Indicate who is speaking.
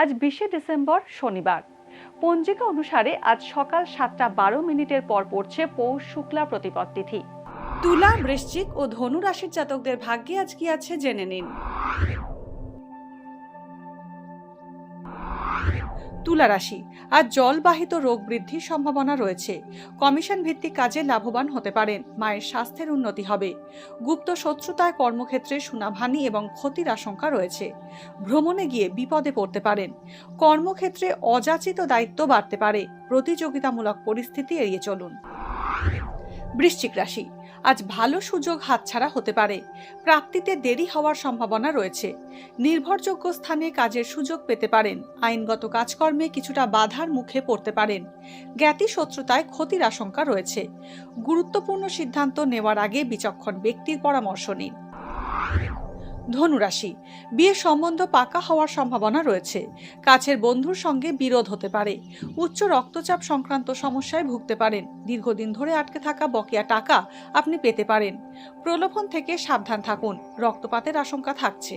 Speaker 1: আজ 20শে ডিসেম্বর শনিবার। পঞ্জিকা অনুসারে আজ সকাল 7:12 পর পড়ছে পৌষ শুক্লা প্রতিপদ তিথি। তুলা, বৃশ্চিক ও ধনু রাশির জাতকদের ভাগ্যে আজ কি আছে জেনে নিন। তুলা রাশি, আজ জলবাহিত রোগ বৃদ্ধির সম্ভাবনা রয়েছে। কমিশন ভিত্তিক কাজে লাভবান হতে পারেন। মায়ের স্বাস্থ্যের উন্নতি হবে। গুপ্ত শত্রুতায় কর্মক্ষেত্রে সুনামহানি এবং ক্ষতির আশঙ্কা রয়েছে। ভ্রমণে গিয়ে বিপদে পড়তে পারেন। কর্মক্ষেত্রে অযাচিত দায়িত্ব বাড়তে পারে। প্রতিযোগিতামূলক পরিস্থিতি এড়িয়ে চলুন। বৃশ্চিক রাশি, আজ ভালো সুযোগ হাতছাড়া হতে পারে। প্রাপ্তিতে দেরি হওয়ার সম্ভাবনা রয়েছে। নির্ভরযোগ্য স্থানে কাজের সুযোগ পেতে পারেন। আইনগত কাজকর্মে কিছুটা বাধার মুখে পড়তে পারেন। জ্ঞাতি শত্রুতায় ক্ষতির আশঙ্কা রয়েছে। গুরুত্বপূর্ণ সিদ্ধান্ত নেওয়ার আগে বিচক্ষণ ব্যক্তির পরামর্শ নিন। ধনুরাশি, বিয়ে সম্বন্ধ পাকা হওয়ার সম্ভাবনা রয়েছে। কাছের বন্ধুর সঙ্গে বিরোধ হতে পারে। উচ্চ রক্তচাপ সংক্রান্ত সমস্যায় ভুগতে পারেন। দীর্ঘদিন ধরে আটকে থাকা বকেয়া টাকা আপনি পেতে পারেন। প্রলোভন থেকে সাবধান থাকুন। রক্তপাতের আশঙ্কা থাকছে।